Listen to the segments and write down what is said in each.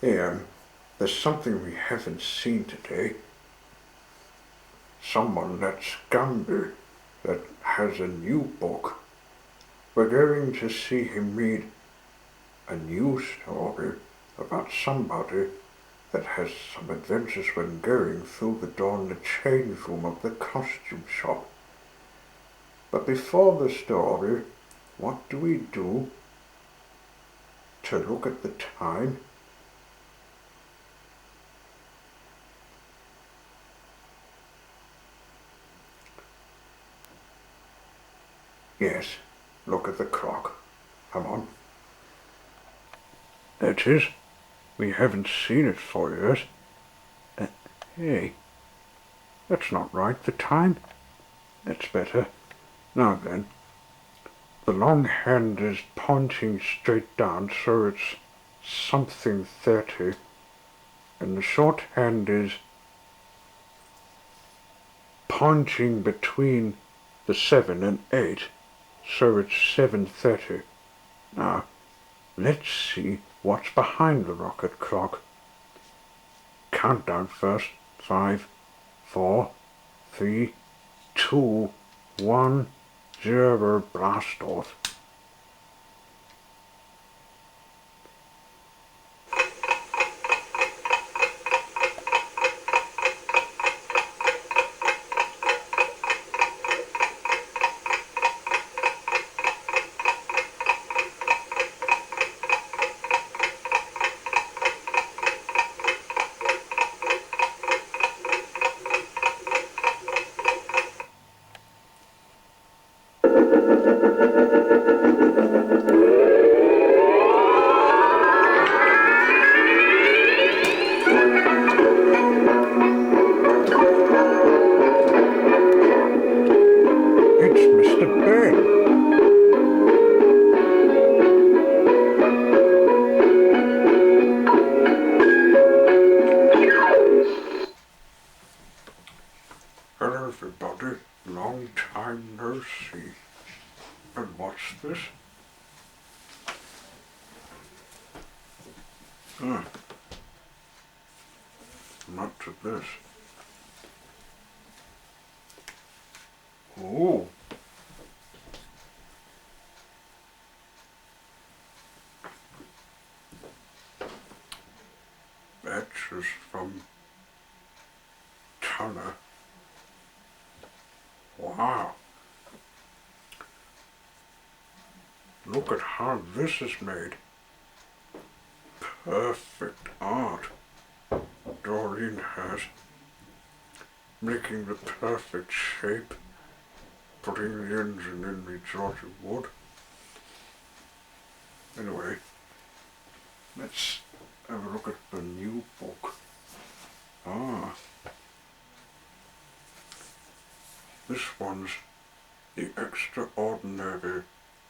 Hey, there's something we haven't seen today. Someone that's Gumby that has a new book. We're going to see him read a new story about somebody that has some adventures when going through the door in the change room of the costume shop. But before the story, what do we do? To look at the time? Yes, look at the clock. Come on. That is, we haven't seen it for years. Hey, that's not right, the time. That's better. Now then, the long hand is pointing straight down, so it's something 30, and the short hand is pointing between the 7 and 8, so it's 7:30. Now, let's see what's behind the rocket clock. Countdown first. 5, 4, 3, 2, 1, 0, blast off. It's Mr. Benn. Hello everybody, long time no see. And what's this? Not to this. Oh. That's just from Tanner. Wow. Look at how this is made. Perfect art. Doreen has. Making the perfect shape. Putting the engine in the Georgia wood. Anyway, let's have a look at the new book. This one's The Extraordinary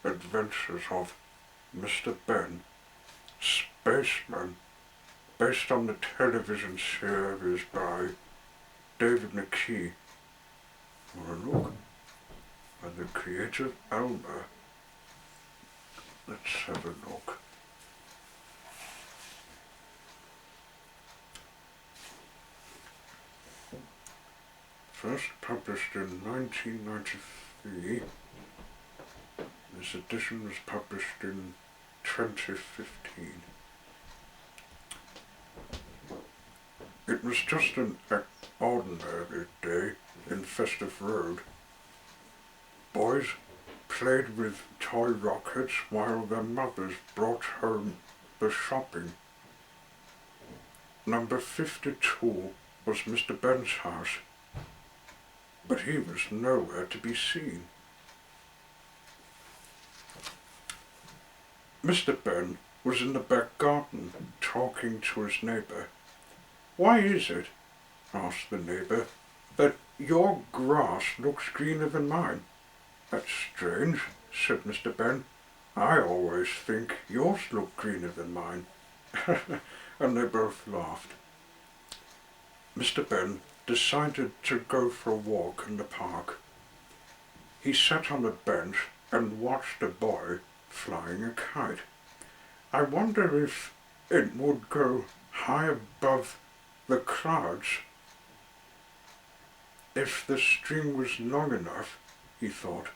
Adventures of Mr. Benn, Spaceman, based on the television series by David McKee. Want to look at the creative Alma? Let's have a look. First published in 1993, this edition was published in 2015. It was just an ordinary day in Festive Road. Boys played with toy rockets while their mothers brought home the shopping. Number 52 was Mr. Benn's house, but he was nowhere to be seen. Mr. Benn was in the back garden talking to his neighbour. "Why is it," asked the neighbour, "that your grass looks greener than mine?" "That's strange," said Mr. Benn. "I always think yours look greener than mine." And they both laughed. Mr. Benn decided to go for a walk in the park. He sat on a bench and watched a boy flying a kite. "I wonder if it would go high above the clouds. If the string was long enough, he thought,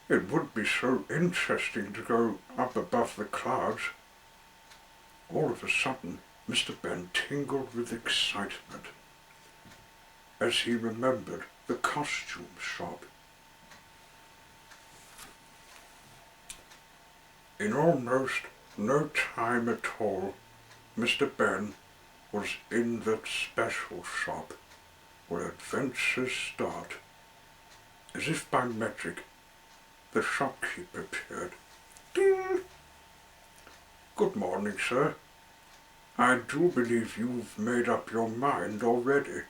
it would be so interesting to go up above the clouds. All of a sudden, Mr. Benn tingled with excitement as he remembered the costume shop. In almost no time at all, Mr. Benn was in that special shop where adventures start. As if by magic, the shopkeeper appeared. Ding! Good morning, sir. I do believe you've made up your mind already.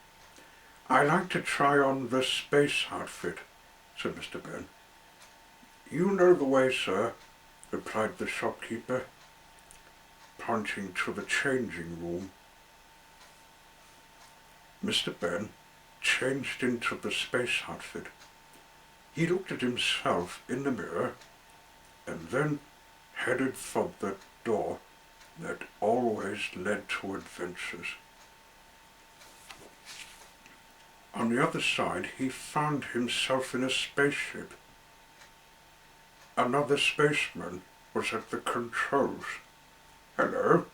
I like to try on the space outfit, said Mr. Benn. You know the way, sir, replied the shopkeeper, pointing to the changing room. Mr. Benn changed into the space outfit. He looked at himself in the mirror and then headed for the door that always led to adventures. On the other side, he found himself in a spaceship. Another spaceman was at the controls. Hello,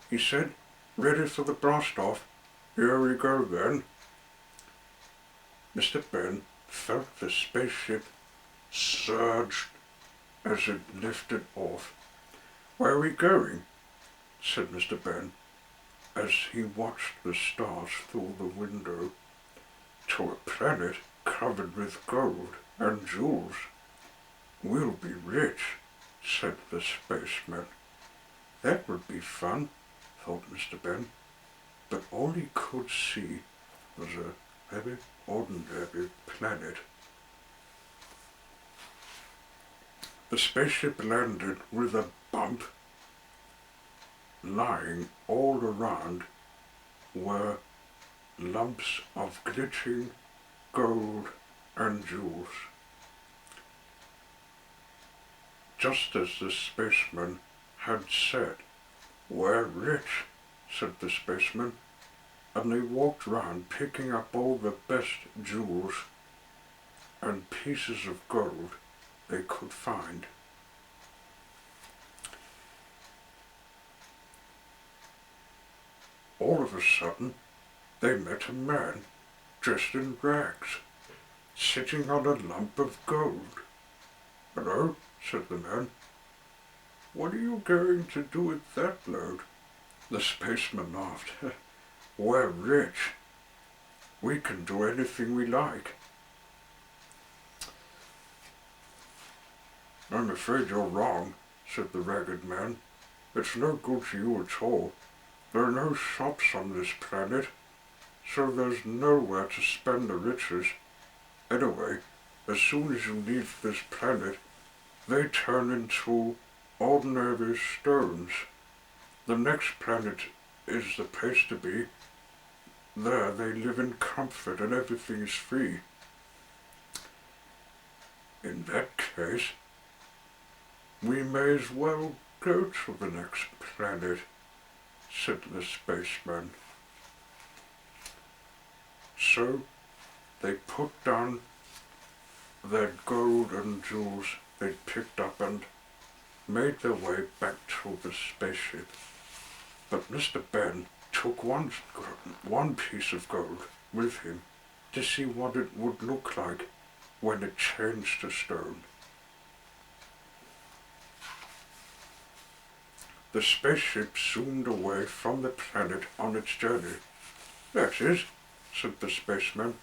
he said, ready for the blast-off. Here we go then. Mr. Benn felt the spaceship surge as it lifted off. Where are we going? Said Mr. Benn as he watched the stars through the window. To a planet covered with gold and jewels. We'll be rich, said the spaceman. That would be fun, thought Mr. Benn, but all he could see was a very ordinary planet. The spaceship landed with a bump. Lying all around were lumps of glittering gold and jewels. Just as the spaceman had said. We're rich, said the spaceman, and they walked round picking up all the best jewels and pieces of gold they could find. All of a sudden, they met a man dressed in rags, sitting on a lump of gold. Hello, said the man. What are you going to do with that load? The spaceman laughed. We're rich. We can do anything we like. I'm afraid you're wrong, said the ragged man. It's no good to you at all. There are no shops on this planet, so there's nowhere to spend the riches. Anyway, as soon as you leave this planet, they turn into ordinary stones. The next planet is the place to be. There they live in comfort and everything is free. In that case, we may as well go to the next planet, said the spaceman. So they put down their gold and jewels they'd picked up and made their way back to the spaceship. But Mr. Benn took one piece of gold with him to see what it would look like when it changed to stone. The spaceship zoomed away from the planet on its journey. That is, said the spaceman,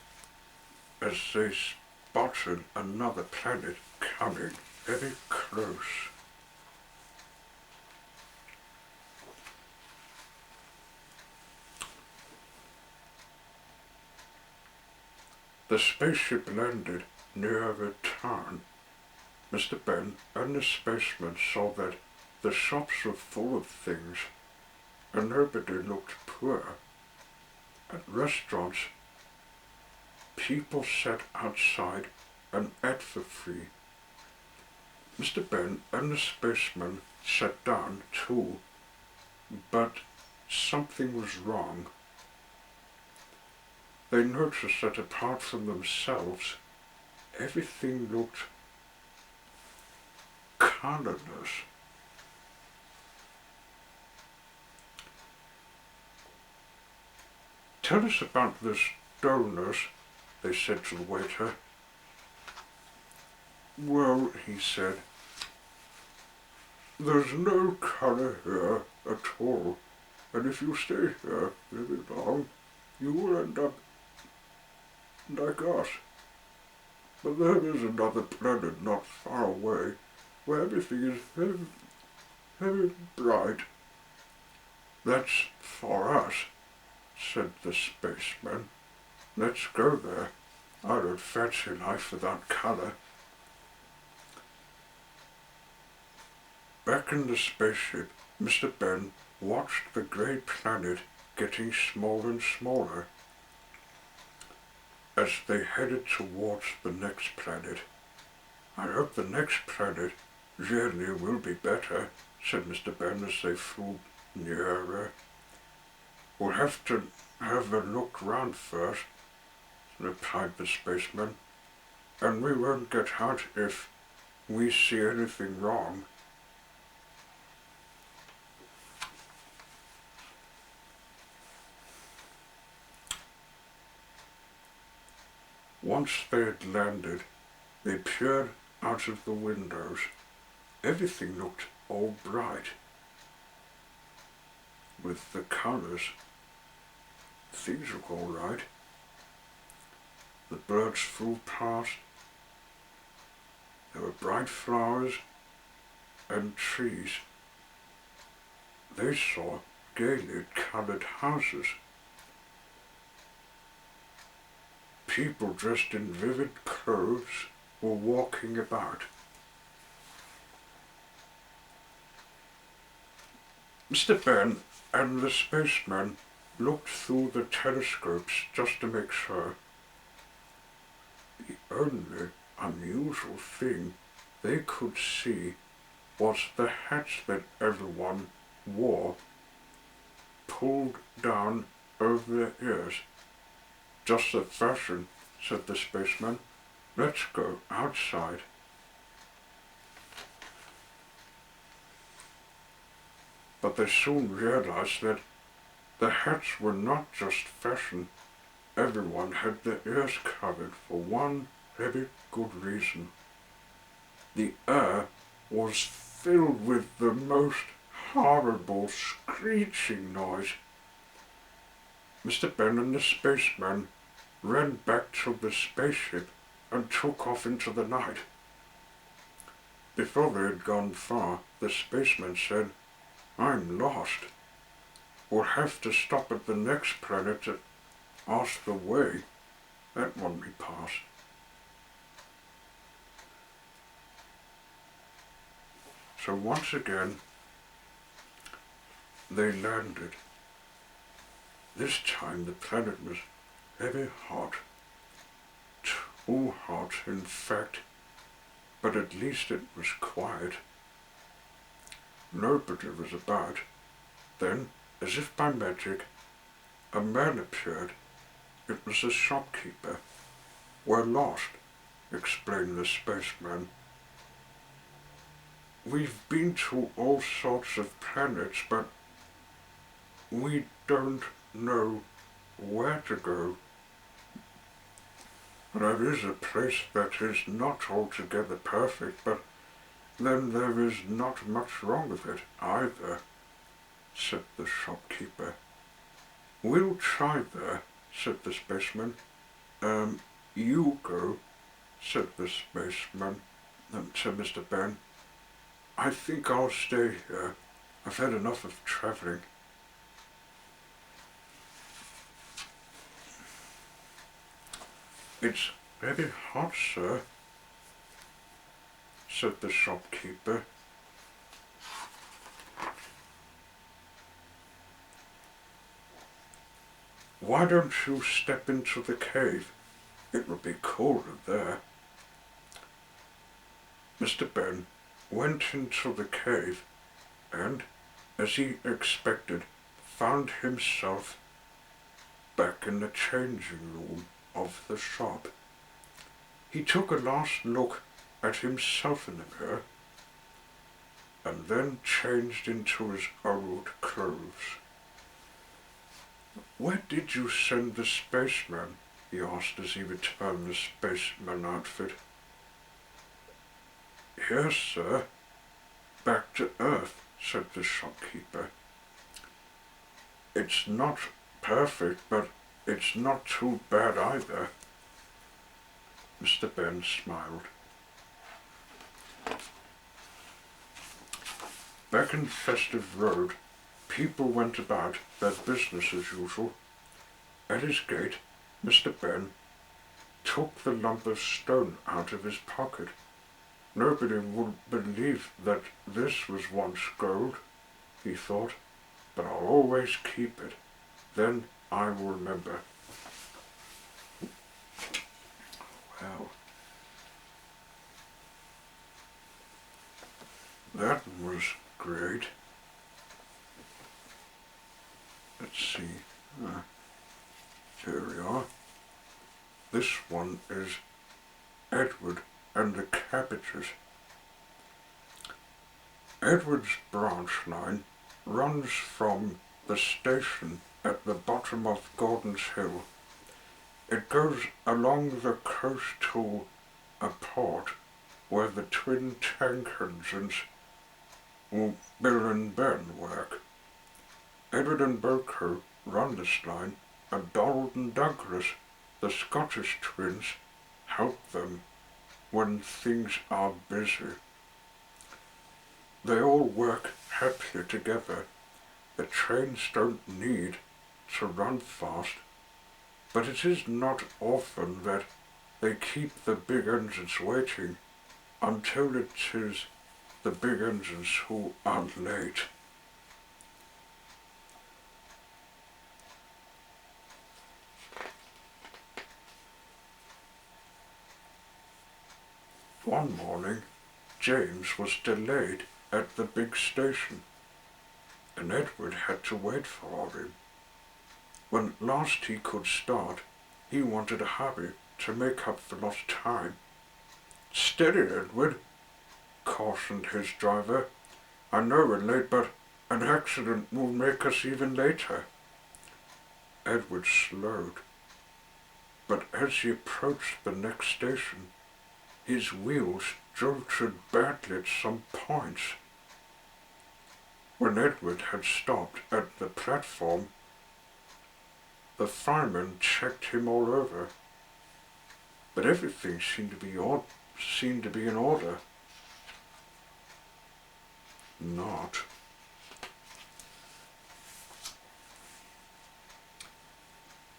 as they spotted another planet coming very close. The spaceship landed near a town. Mr. Benn and the spaceman saw that the shops were full of things, and nobody looked poor. At restaurants, people sat outside and ate for free. Mr. Benn and the spaceman sat down too, but something was wrong. They noticed that apart from themselves, everything looked colourless. "Tell us about this donut," they said to the waiter. "Well," he said, "there's no colour here at all, and if you stay here very long, you will end up like us. But there is another planet not far away, where everything is very, very bright." "That's for us," said the spaceman. "Let's go there. I don't fancy life without colour." Back in the spaceship, Mr. Benn watched the grey planet getting smaller and smaller as they headed towards the next planet. "I hope the next planet journey will be better," said Mr. Benn as they flew nearer. "We'll have to have a look round first," replied the spaceman, "and we won't get out if we see anything wrong." Once they had landed, they peered out of the windows. Everything looked all bright with the colours. Things looked all right. The birds flew past. There were bright flowers and trees. They saw gaily coloured houses. People dressed in vivid clothes were walking about. Mr. Benn and the spaceman looked through the telescopes just to make sure. The only unusual thing they could see was the hats that everyone wore pulled down over their ears. "Just the fashion," said the spaceman. "Let's go outside." But they soon realized that the hats were not just fashion. Everyone had their ears covered for one very good reason. The air was filled with the most horrible screeching noise. Mr. Benn and the spaceman ran back to the spaceship and took off into the night. Before they had gone far, the spaceman said, "I'm lost. We'll have to stop at the next planet to ask the way. That one we passed." So once again, they landed. This time the planet was very hot. Too hot, in fact, but at least it was quiet. Nobody was about. Then, as if by magic, a man appeared. It was the shopkeeper. "We're lost," explained the spaceman. "We've been to all sorts of planets, but we don't know where to go. There is a place that is not altogether perfect, but then there is not much wrong with it either," said the shopkeeper. "We'll try there," said the spaceman. You go," said the spaceman, said Mr. Benn. "I think I'll stay here. I've had enough of travelling." "It's very hot, sir," said the shopkeeper. "Why don't you step into the cave? It will be colder there." Mr. Benn went into the cave and, as he expected, found himself back in the changing room of the shop. He took a last look at himself in the mirror and then changed into his old clothes. "Where did you send the spaceman?" he asked as he returned the spaceman outfit. "Yes, sir. Back to Earth," said the shopkeeper. "It's not perfect, but it's not too bad either." Mr. Benn smiled. Back in Festive Road, people went about their business as usual. At his gate, Mr. Benn took the lump of stone out of his pocket. Nobody would believe that this was once gold, he thought, but I'll always keep it. Then I will remember. Well, that was great. Let's see. Here we are. This one is Edward and the Cabbages. Edward's branch line runs from the station at the bottom of Gordon's Hill. It goes along the coast to a port where the twin tank engines Bill and Ben work. Edward and Boko run this line, and Donald and Douglas, the Scottish twins, help them when things are busy. They all work happily together. The trains don't need to run fast, but it is not often that they keep the big engines waiting until it is the big engines who are late. One morning, James was delayed at the big station, and Edward had to wait for him. When at last he could start, he wanted a hurry to make up for lost time. "Steady, Edward," cautioned his driver. "I know we're late, but an accident will make us even later." Edward slowed, but as he approached the next station, his wheels jolted badly at some points. When Edward had stopped at the platform, the fireman checked him all over, but everything seemed to be in order. Not.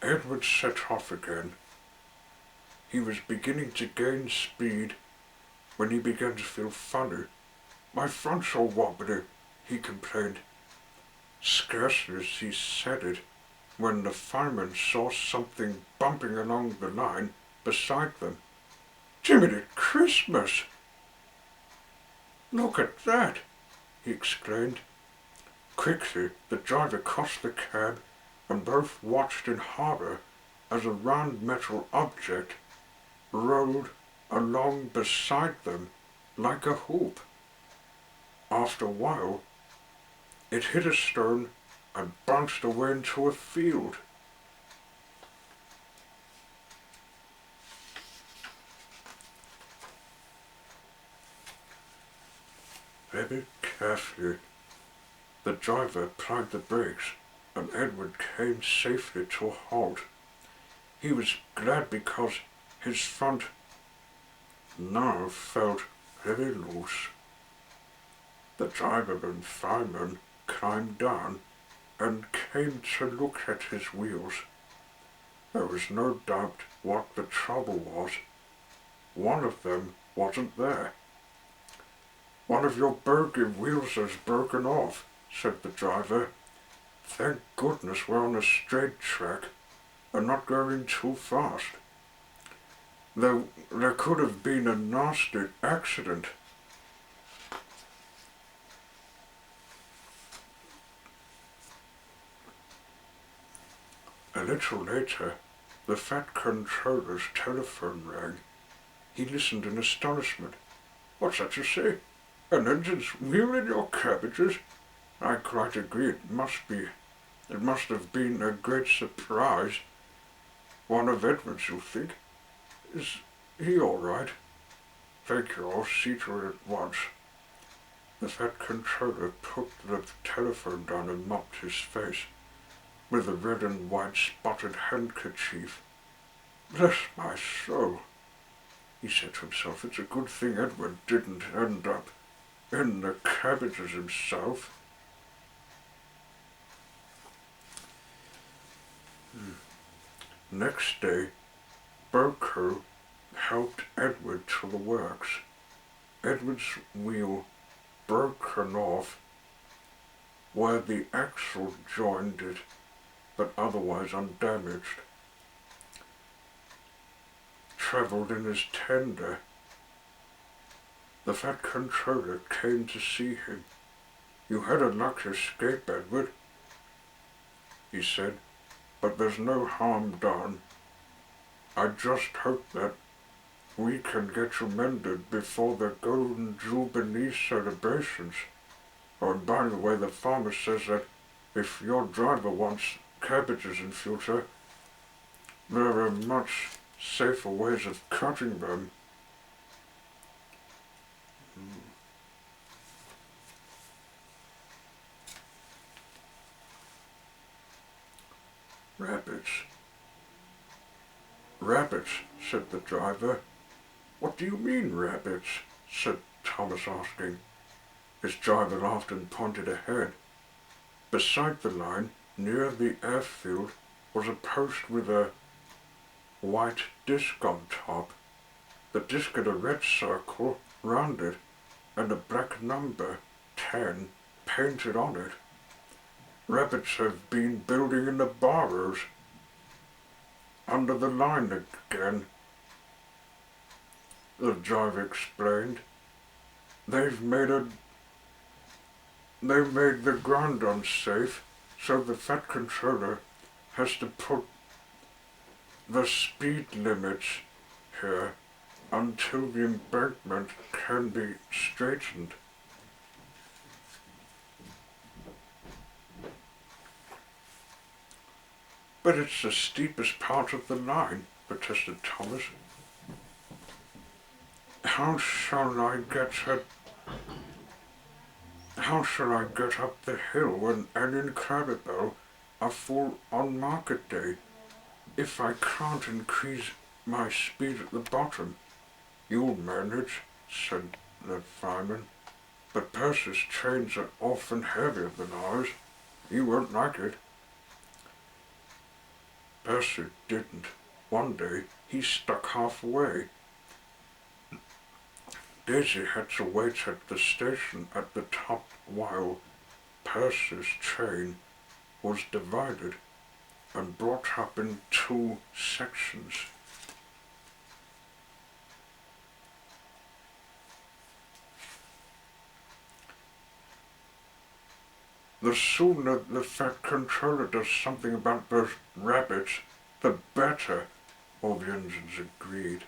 Edward set off again. He was beginning to gain speed when he began to feel funny. "My front's all wobbly," he complained. Scarcely as he said it, when the fireman saw something bumping along the line beside them. "Jiminy Christmas! Look at that!" he exclaimed. Quickly, the driver crossed the cab, and both watched in horror as a round metal object rolled along beside them like a hoop. After a while, it hit a stone and bounced away into a field. Very carefully, the driver applied the brakes, and Edward came safely to a halt. He was glad because his front now felt very loose. The driver and fireman climbed down and came to look at his wheels. There was no doubt what the trouble was. One of them wasn't there. "One of your bogie wheels has broken off," said the driver. "Thank goodness we're on a straight track and not going too fast. There could have been a nasty accident." little later, the fat controller's telephone rang. He listened in astonishment. "What's that you say? An engine's wheel in your cabbages?" "I quite agree. It must have been a great surprise. One of Edward's, you think? Is he all right?" "Thank you. I'll see to it at once." The fat controller put the telephone down and mopped his face with a red and white spotted handkerchief. "Bless my soul," he said to himself. "It's a good thing Edward didn't end up in the cabbages himself." Next day, Boko helped Edward to the works. Edward's wheel broken off where the axle joined it, but otherwise undamaged. Travelled in his tender. The fat controller came to see him. "You had a lucky escape, Edward," he said, "but there's no harm done. I just hope that we can get you mended before the Golden Jubilee celebrations. Oh, and by the way, the farmer says that if your driver wants cabbages in future, there are much safer ways of cutting them." "Rabbits." "Rabbits," said the driver. "What do you mean, rabbits?" said Thomas, asking. His driver laughed and pointed ahead. Beside the line, near the airfield, was a post with a white disc on top. The disc had a red circle round it and a black number, 10, painted on it. "Rabbits have been building in the burrows under the line again," the driver explained. They've made the ground unsafe, so the fat controller has to put the speed limits here until the embankment can be straightened. "But it's the steepest part of the line," protested Thomas. How shall I get up the hill when Annie and Clarabelle are full on market day if I can't increase my speed at the bottom?" "You'll manage," said the fireman, "but Percy's trains are often heavier than ours. You won't like it." Percy didn't. One day he stuck halfway. Daisy had to wait at the station at the top while Percy's train was divided and brought up in 2 sections. The sooner the fat controller does something about those rabbits, the better, all the engines agreed.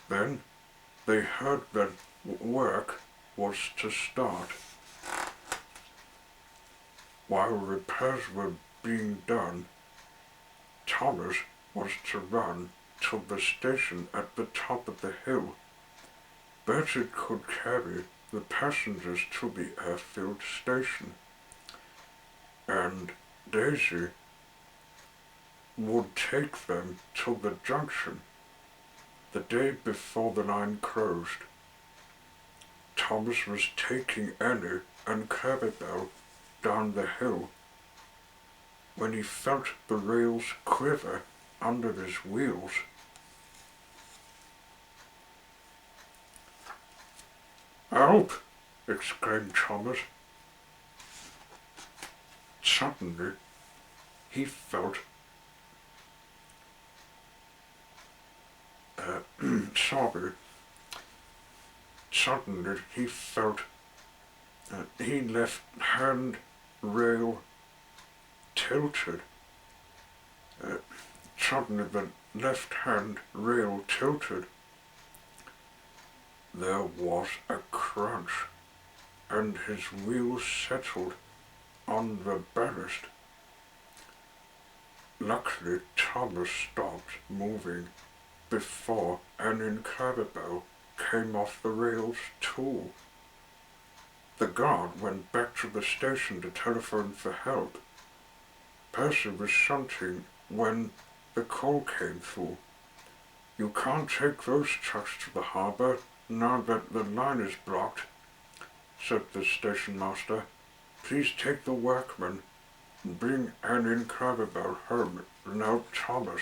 Then they heard that work was to start. While repairs were being done, Thomas was to run to the station at the top of the hill. Bertie could carry the passengers to the airfield station, and Daisy would take them to the junction the day before the line closed. Thomas was taking Annie and Clarabelle down the hill when he felt the rails quiver under his wheels. "Help!" exclaimed Thomas. Suddenly, he felt he left hand rail tilted Uh, Suddenly the left-hand rail tilted. There was a crunch, and his wheels settled on the ballast. Luckily, Thomas stopped moving before an incredible came off the rails too. The guard went back to the station to telephone for help. Percy was shunting when the call came through. "You can't take those trucks to the harbour now that the line is blocked," said the station master. "Please take the workmen and bring an incredible home and help Thomas."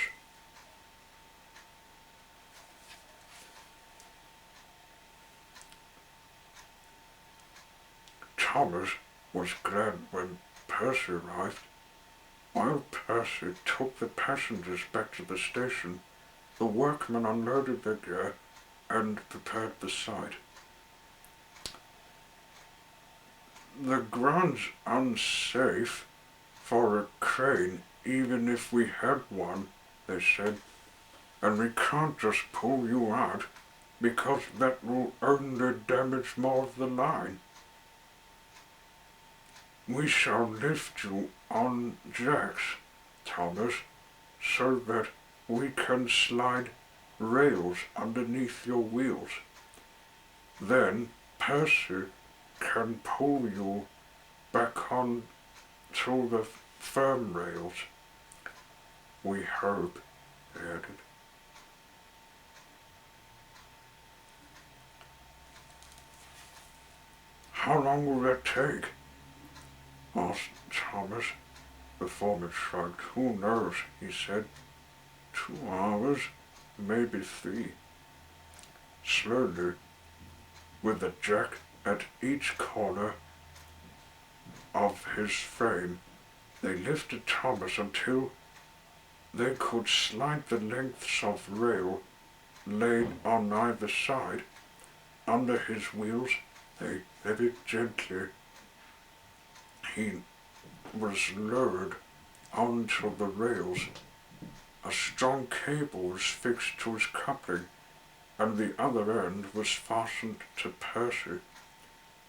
Thomas was glad when Percy arrived. While Percy took the passengers back to the station, the workmen unloaded their gear and prepared the site. "The ground's unsafe for a crane, even if we had one," they said, "and we can't just pull you out, because that will only damage more of the line. We shall lift you on jacks, Thomas, so that we can slide rails underneath your wheels. Then Percy can pull you back on to the firm rails. We hope," they added. "How long will that take?" asked Thomas. The foreman shrugged. "Who knows?" he said. 2 hours, maybe 3. Slowly, with a jack at each corner of his frame, they lifted Thomas until they could slide the lengths of rail laid on either side under his wheels. They very gently. He was lowered onto the rails. A strong cable was fixed to his coupling, and the other end was fastened to Percy.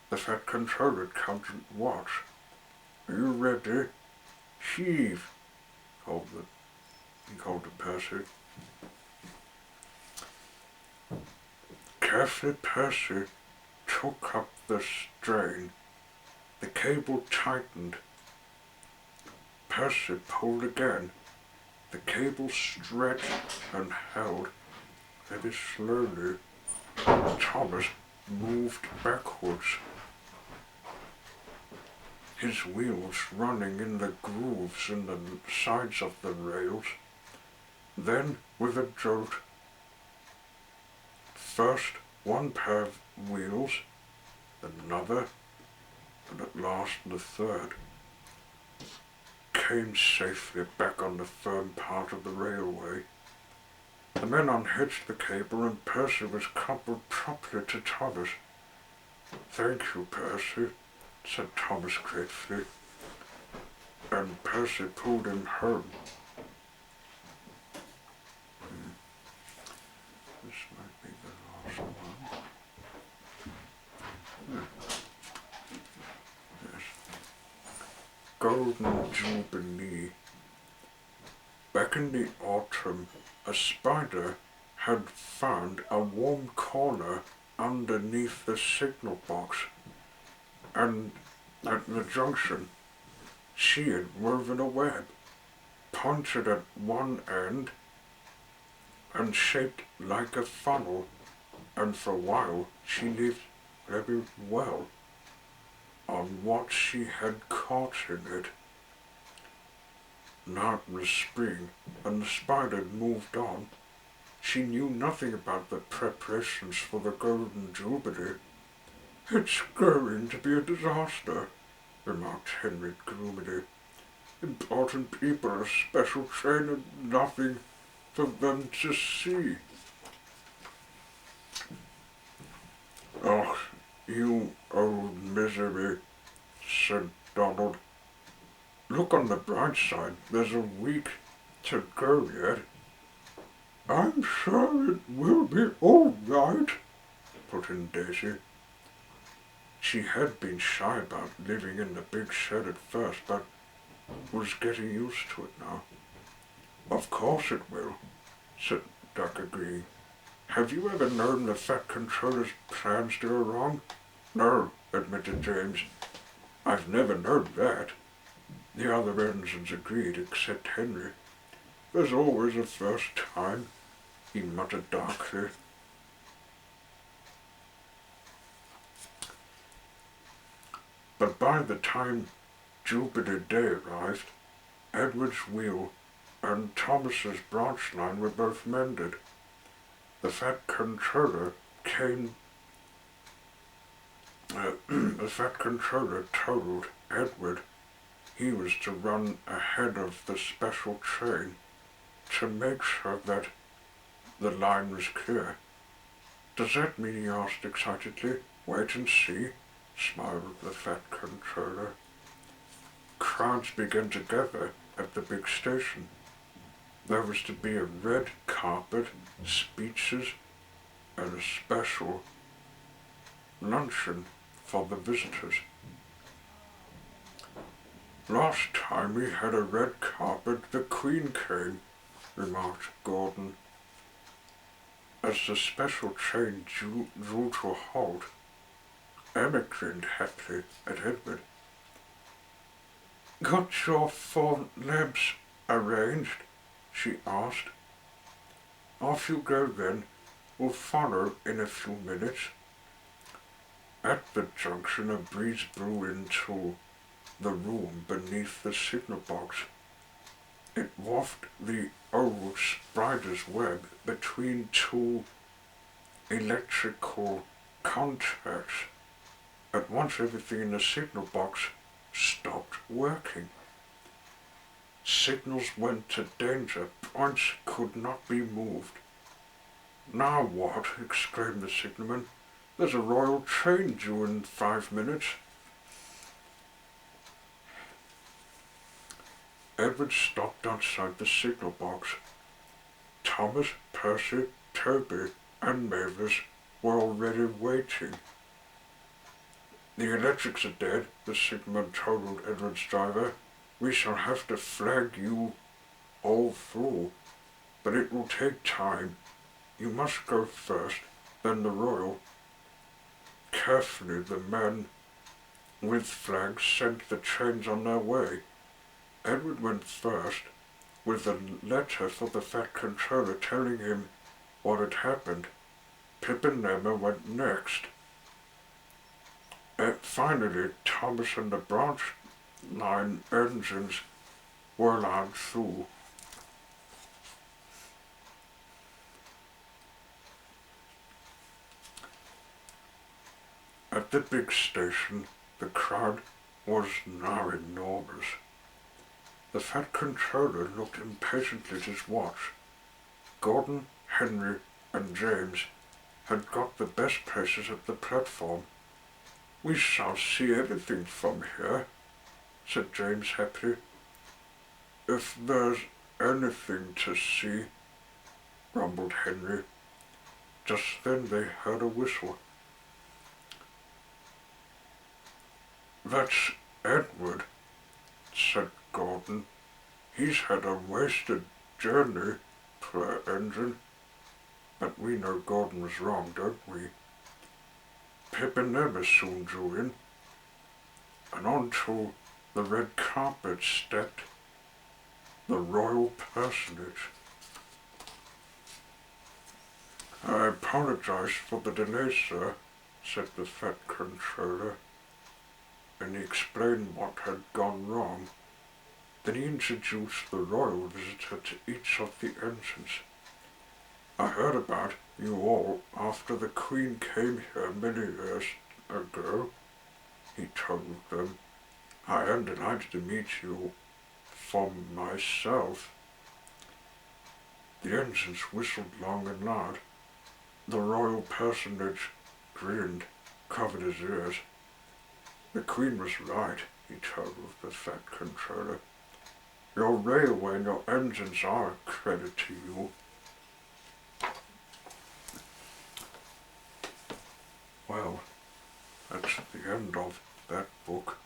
The Fat Controller had come to watch. "Are you ready? Heave," he called to Percy. Carefully, Percy took up the strain. The cable tightened. Percy pulled again. The cable stretched and held. Very slowly, Thomas moved backwards, his wheels running in the grooves in the sides of the rails. Then, with a jolt, first one pair of wheels, another, and at last the third, came safely back on the firm part of the railway. The men unhitched the cable, and Percy was coupled properly to Thomas. "Thank you, Percy," said Thomas gratefully, and Percy pulled him home. This might be the last one. Yes. Golden Jubilee. Back in the autumn, a spider had found a warm corner underneath the signal box, and at the junction she had woven a web, pointed at one end and shaped like a funnel, and for a while she lived very well on what she had caught in it. Now it was spring, and the spider had moved on. She knew nothing about the preparations for the Golden Jubilee. "It's going to be a disaster," remarked Henry gloomily. "Important people, a special train, and nothing for them to see." "Oh, you old misery," said Donald. "Look on the bright side. There's a week to go yet. I'm sure it will be all right, put in Daisy. She had been shy about living in the big shed at first, but was getting used to it now. Of course it will, said Duck, agreeing. Have you ever known the Fat Controller's plans to go wrong? No, admitted James. I've never known that. The other ensigns agreed, except Henry. There's always a first time, he muttered darkly. But by the time Jupiter Day arrived, Edward's wheel and Thomas's branch line were both mended. The Fat Controller told Edward he was to run ahead of the special train to make sure that the line was clear. Does that mean, he asked excitedly? Wait and see, smiled the Fat Controller. Crowds began to gather at the big station. There was to be a red carpet, speeches, and a special luncheon for the visitors. Last time we had a red carpet, the Queen came, remarked Gordon. As the special train drew to a halt, Emma grinned happily at Edward. Got your 4 lamps arranged? She asked. Off you go then. We'll follow in a few minutes. At the junction, a breeze blew into the room beneath the signal box. It wafted the old spider's web between 2 electrical contacts. At once everything in the signal box stopped working. Signals went to danger. Points could not be moved. Now what? Exclaimed the signalman. There's a royal train due in 5 minutes. Edward stopped outside the signal box. Thomas, Percy, Toby, and Mavis were already waiting. The electrics are dead, the signalman told Edward's driver. We shall have to flag you all through, but it will take time. You must go first, then the royal. Carefully, the men with flags sent the trains on their way. Edward went first, with a letter for the Fat Controller telling him what had happened. Pip and Emma went next. Finally, Thomas and the branch line engines were allowed through. At the big station, the crowd was now enormous. The Fat Controller looked impatiently at his watch. Gordon, Henry, and James had got the best places at the platform. We shall see everything from here, said James happily. If there's anything to see, grumbled Henry. Just then they heard a whistle. That's Edward, said Gordon. He's had a wasted journey per engine. But we know Gordon was wrong, don't we? Pip and Emma soon drew in, and onto the red carpet stepped the royal personage. I apologize for the delay, sir, said the Fat Controller, and he explained what had gone wrong. Then he introduced the royal visitor to each of the ensigns. I heard about you all after the Queen came here many years ago, he told them. I am delighted to meet you for myself. The ensigns whistled long and loud. The royal personage grinned, covered his ears. The Queen was right, he told the Fat Controller. Your railway and your engines are a credit to you. Well, that's the end of that book.